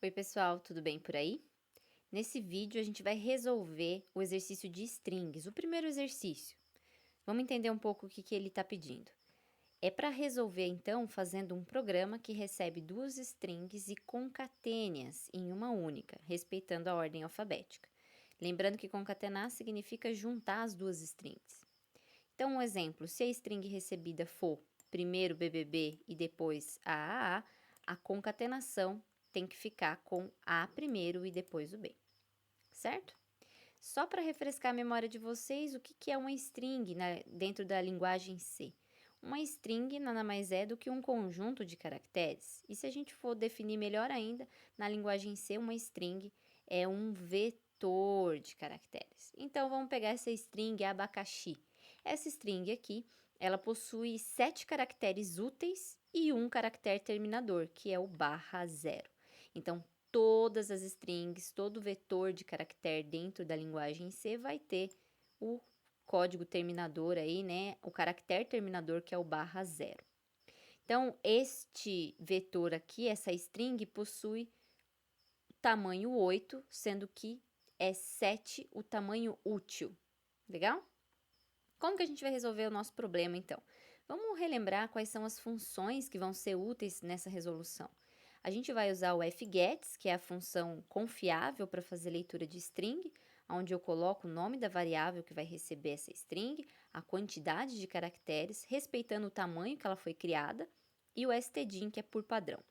Oi pessoal, tudo bem por aí? Nesse vídeo a gente vai resolver o exercício de strings, o primeiro exercício. Vamos entender um pouco o que ele está pedindo. É para resolver então fazendo um programa que recebe duas strings e concatene-as em uma única, respeitando a ordem alfabética. Lembrando que concatenar significa juntar as duas strings. Então um exemplo, se a string recebida for primeiro BBB e depois AAA, a concatenação tem que ficar com A primeiro e depois o B, certo? Só para refrescar a memória de vocês, o que é uma string dentro da linguagem C? Uma string nada mais é do que um conjunto de caracteres. E se a gente for definir melhor ainda, na linguagem C, uma string é um vetor de caracteres. Então, vamos pegar essa string abacaxi. Essa string aqui, ela possui 7 caracteres úteis e um caractere terminador, que é o /0. Então, todas as strings, todo vetor de caractere dentro da linguagem C vai ter o código terminador aí, né? O caractere terminador que é o /0. Então, este vetor aqui, essa string, possui tamanho 8, sendo que é 7 o tamanho útil. Legal? Como que a gente vai resolver o nosso problema, então? Vamos relembrar quais são as funções que vão ser úteis nessa resolução. A gente vai usar o fgets, que é a função confiável para fazer leitura de string, onde eu coloco o nome da variável que vai receber essa string, a quantidade de caracteres, respeitando o tamanho que ela foi criada, e o stdin, que é por padrão.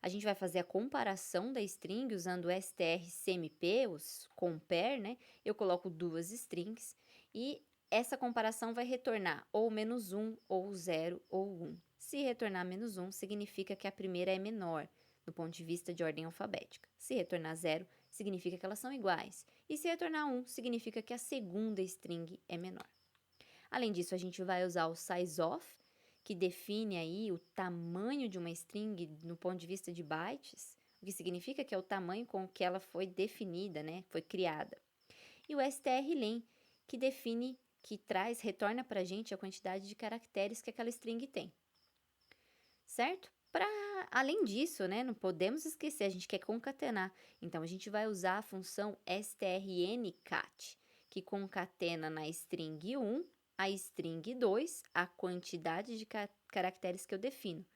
A gente vai fazer a comparação da string usando o strcmp, os compare, né? Eu coloco duas strings e essa comparação vai retornar ou -1, ou 0, ou 1. Se retornar -1, significa que a primeira é menor, do ponto de vista de ordem alfabética. Se retornar 0, significa que elas são iguais. E se retornar 1, significa que a segunda string é menor. Além disso, a gente vai usar o sizeof, que define aí o tamanho de uma string no ponto de vista de bytes, o que significa que é o tamanho com que ela foi definida, né? Foi criada. E o strlen, que define, retorna para a gente a quantidade de caracteres que aquela string tem. Certo? Além disso, né, não podemos esquecer, a gente quer concatenar. Então, a gente vai usar a função strncat, que concatena na string 1 a string 2 a quantidade de caracteres que eu defino. O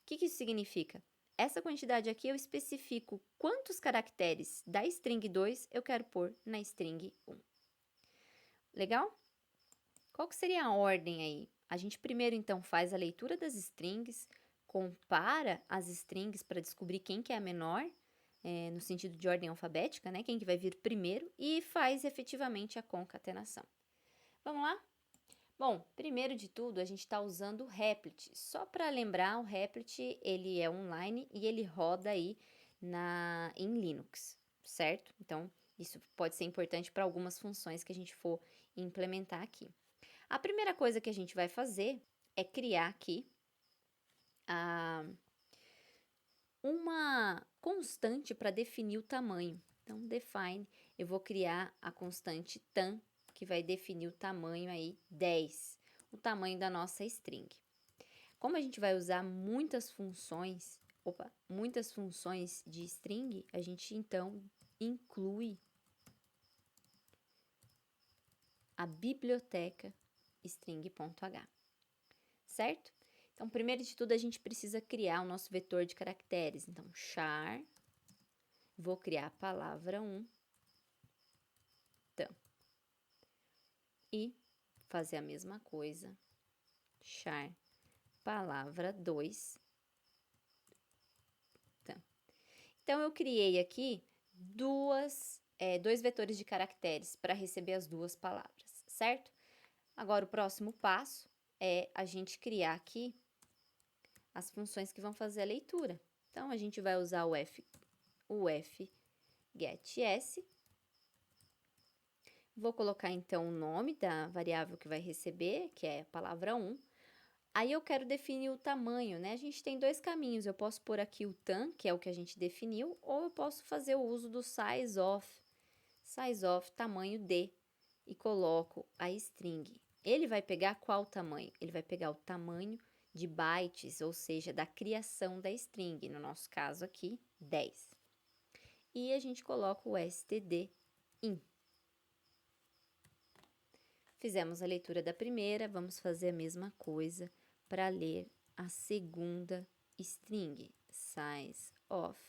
que isso significa? Essa quantidade aqui eu especifico quantos caracteres da string 2 eu quero pôr na string 1. Legal? Qual que seria a ordem aí? A gente primeiro, então, faz a leitura das strings, compara as strings para descobrir quem que é a menor, no sentido de ordem alfabética, né? Quem que vai vir primeiro, e faz efetivamente a concatenação. Vamos lá? Bom, primeiro de tudo, a gente está usando o Replit. Só para lembrar, o Replit, ele é online e ele roda aí em Linux, certo? Então, isso pode ser importante para algumas funções que a gente for implementar aqui. A primeira coisa que a gente vai fazer é criar aqui uma constante para definir o tamanho. Então, define, eu vou criar a constante tam, que vai definir o tamanho aí 10, o tamanho da nossa string. Como a gente vai usar muitas funções de string, a gente então inclui a biblioteca string.h, certo? Então, primeiro de tudo, a gente precisa criar o nosso vetor de caracteres. Então, char, vou criar a palavra 1, tam. E fazer a mesma coisa, char, palavra 2, tam. Então, eu criei aqui dois vetores de caracteres para receber as duas palavras, certo? Agora, o próximo passo é a gente criar aqui as funções que vão fazer a leitura. Então, a gente vai usar o fgets. Vou colocar, então, o nome da variável que vai receber, que é a palavra 1. Aí, eu quero definir o tamanho, né? A gente tem dois caminhos. Eu posso pôr aqui o tam, que é o que a gente definiu, ou eu posso fazer o uso do sizeof, tamanho D, e coloco a string. Ele vai pegar qual tamanho? Ele vai pegar o tamanho de bytes, ou seja, da criação da string, no nosso caso aqui, 10. e a gente coloca o std in. Fizemos a leitura da primeira, vamos fazer a mesma coisa para ler a segunda string, size of,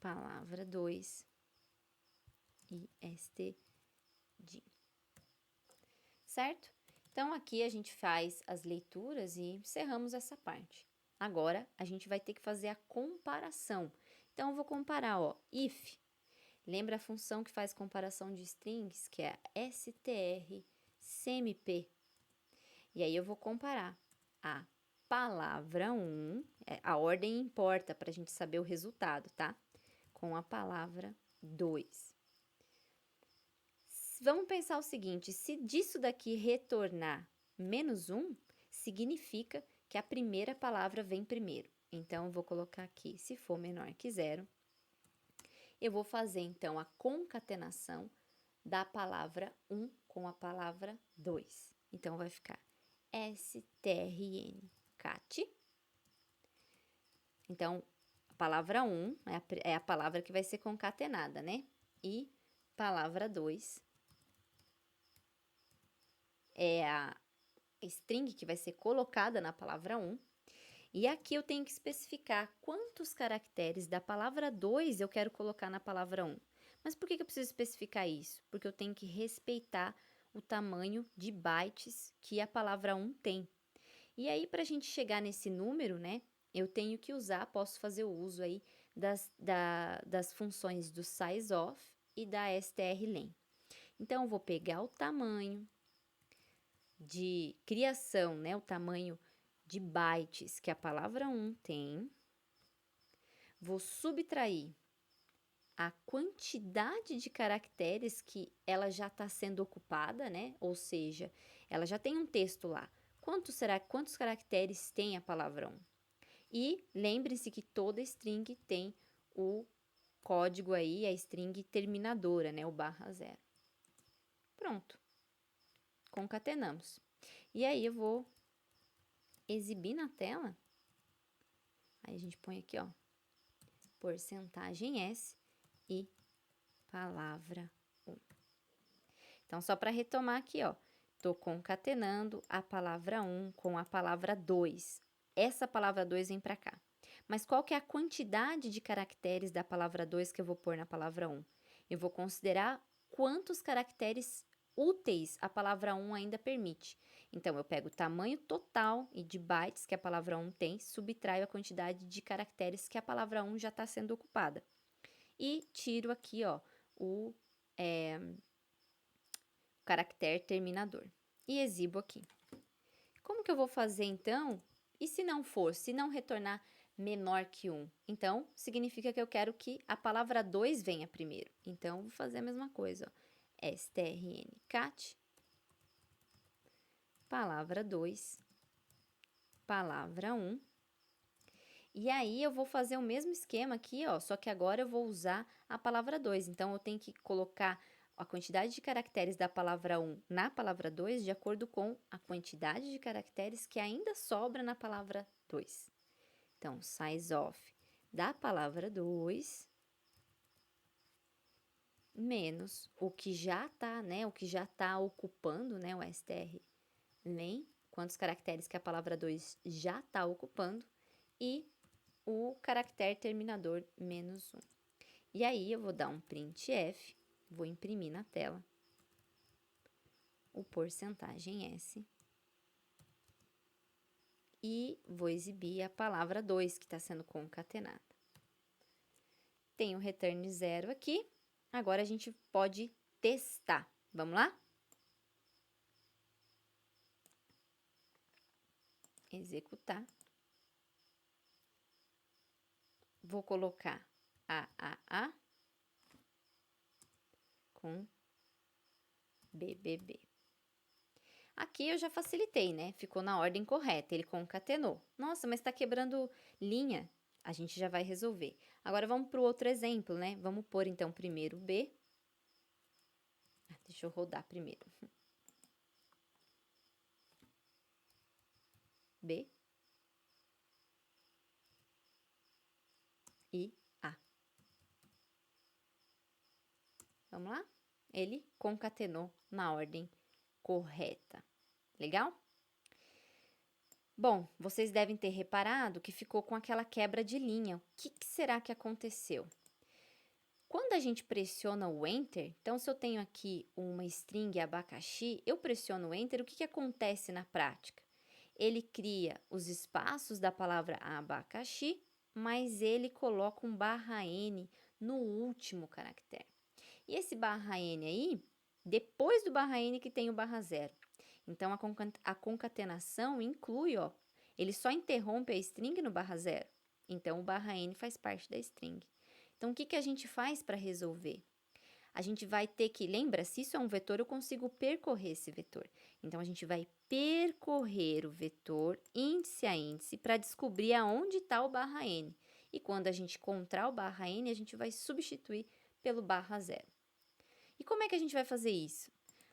palavra 2 e std, certo? Então, aqui a gente faz as leituras e encerramos essa parte. Agora, a gente vai ter que fazer a comparação. Então, eu vou comparar, ó, if. Lembra a função que faz comparação de strings, que é a strcmp. E aí, eu vou comparar a palavra 1, a ordem importa para a gente saber o resultado, tá? Com a palavra 2. Vamos pensar o seguinte, se disso daqui retornar -1, significa que a primeira palavra vem primeiro. Então, eu vou colocar aqui, se for menor que 0, eu vou fazer, então, a concatenação da palavra 1 com a palavra 2. Então, vai ficar strncat. Então, a palavra 1 é a palavra que vai ser concatenada, né? E palavra 2 é a string que vai ser colocada na palavra 1. E aqui eu tenho que especificar quantos caracteres da palavra 2 eu quero colocar na palavra 1. Mas por que eu preciso especificar isso? Porque eu tenho que respeitar o tamanho de bytes que a palavra 1 tem. E aí, para a gente chegar nesse número, né, eu tenho que posso fazer o uso aí das funções do sizeOf e da strlen. Então, eu vou pegar o tamanho de criação, né, o tamanho de bytes que a palavra 1 tem, vou subtrair a quantidade de caracteres que ela já está sendo ocupada, né, ou seja, ela já tem um texto lá. Quantos caracteres tem a palavra 1? E lembre-se que toda string tem o código aí, a string terminadora, né, o /0. Pronto. Concatenamos. E aí, eu vou exibir na tela. Aí, a gente põe aqui, ó, porcentagem S e palavra 1. Então, só para retomar aqui, ó, tô concatenando a palavra 1 com a palavra 2. Essa palavra 2 vem para cá. Mas qual que é a quantidade de caracteres da palavra 2 que eu vou pôr na palavra 1? Eu vou considerar quantos caracteres úteis a palavra 1 ainda permite. Então, eu pego o tamanho total e de bytes que a palavra 1 tem, subtraio a quantidade de caracteres que a palavra 1 já está sendo ocupada. E tiro aqui, ó, o caractere terminador. E exibo aqui. Como que eu vou fazer, então? E se não for? Se não retornar menor que 1? Então, significa que eu quero que a palavra 2 venha primeiro. Então, vou fazer a mesma coisa, ó. strncat, palavra 2, palavra 1. E aí, eu vou fazer o mesmo esquema aqui, ó, só que agora eu vou usar a palavra 2. Então, eu tenho que colocar a quantidade de caracteres da palavra 1 na palavra 2 de acordo com a quantidade de caracteres que ainda sobra na palavra 2. Então, sizeOf da palavra 2 menos o que já tá, né, o que já tá ocupando, né, o strlen, quantos caracteres que a palavra 2 já tá ocupando, e o caractere terminador -1. E aí, eu vou dar um printf, vou imprimir na tela o porcentagem S e vou exibir a palavra 2 que está sendo concatenada. Tem o return 0 aqui, agora a gente pode testar. Vamos lá? Executar. Vou colocar AAA com BBB. Aqui eu já facilitei, né? Ficou na ordem correta, ele concatenou. Nossa, mas tá quebrando linha. A gente já vai resolver. Agora vamos para o outro exemplo, né? Vamos pôr então primeiro B. Deixa eu rodar primeiro. B e A. Vamos lá? Ele concatenou na ordem correta. Legal? Bom, vocês devem ter reparado que ficou com aquela quebra de linha. O que será que aconteceu? Quando a gente pressiona o Enter, então se eu tenho aqui uma string abacaxi, eu pressiono o Enter, o que acontece na prática? Ele cria os espaços da palavra abacaxi, mas ele coloca um barra N no último caractere. E esse barra N aí, depois do barra N que tem o barra zero. Então, a concatenação inclui, ó, ele só interrompe a string no barra zero. Então, o barra N faz parte da string. Então, o que a gente faz para resolver? A gente vai ter que, lembra, se isso é um vetor, eu consigo percorrer esse vetor. Então, a gente vai percorrer o vetor índice a índice para descobrir aonde está o barra N. E quando a gente encontrar o barra N, a gente vai substituir pelo barra zero. E como é que a gente vai fazer isso?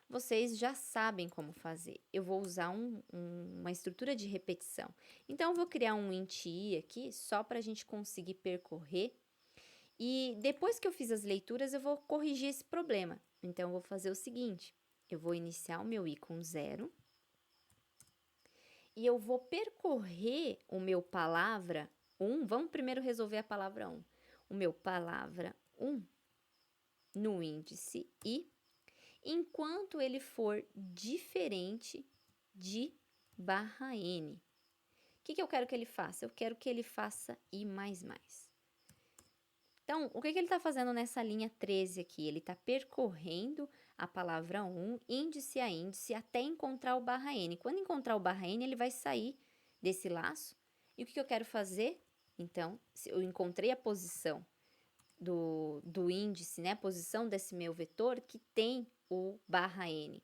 Vocês já sabem como fazer. Eu vou usar uma estrutura de repetição. Então, eu vou criar um int i aqui, só para a gente conseguir percorrer. E depois que eu fiz as leituras, eu vou corrigir esse problema. Então, eu vou fazer o seguinte. Eu vou iniciar o meu i com 0. E eu vou percorrer o meu palavra 1. Vamos primeiro resolver a palavra 1. O meu palavra 1 no índice i, enquanto ele for diferente de barra n. O que eu quero que ele faça? Eu quero que ele faça i++. Então, o que ele está fazendo nessa linha 13 aqui? Ele está percorrendo a palavra 1, índice a índice, até encontrar o barra n. Quando encontrar o barra n, ele vai sair desse laço. E o que eu quero fazer? Então, se eu encontrei a posição do índice, né, a posição desse meu vetor que tem o barra n.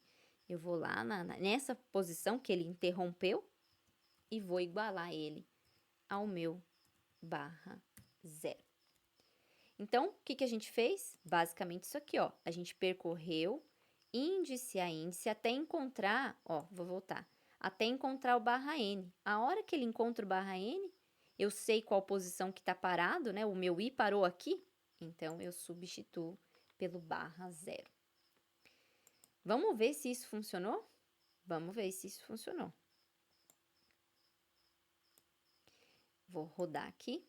Eu vou lá nessa posição que ele interrompeu e vou igualar ele ao meu barra zero. Então, o que a gente fez? Basicamente isso aqui, ó. A gente percorreu índice a índice até encontrar, ó, vou voltar, até encontrar o barra n. A hora que ele encontra o barra n, eu sei qual posição que está parado, né? O meu i parou aqui, então eu substituo pelo barra zero. Vamos ver se isso funcionou? Vamos ver se isso funcionou. Vou rodar aqui.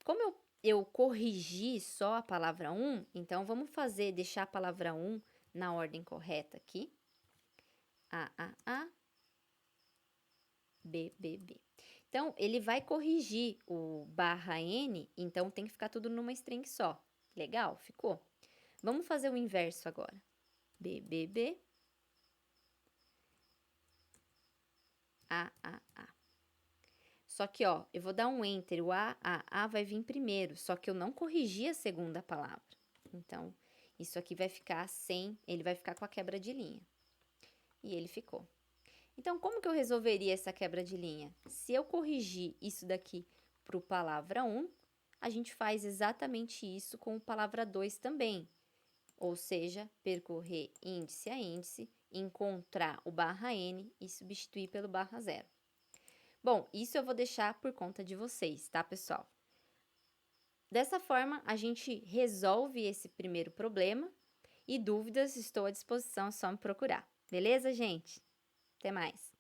Como eu corrigi só a palavra 1, então vamos deixar a palavra 1 na ordem correta aqui. A, B, B, B. Então, ele vai corrigir o barra N, então tem que ficar tudo numa string só. Legal? Ficou? Vamos fazer o inverso agora. B, B, B. A. Só que, ó, eu vou dar um enter, o A vai vir primeiro, só que eu não corrigi a segunda palavra. Então, isso aqui vai ficar ele vai ficar com a quebra de linha. E ele ficou. Então, como que eu resolveria essa quebra de linha? Se eu corrigir isso daqui para o palavra 1, a gente faz exatamente isso com o palavra 2 também. Ou seja, percorrer índice a índice, encontrar o barra n e substituir pelo barra zero. Bom, isso eu vou deixar por conta de vocês, tá, pessoal? Dessa forma, a gente resolve esse primeiro problema e dúvidas, estou à disposição, é só me procurar. Beleza, gente? Até mais!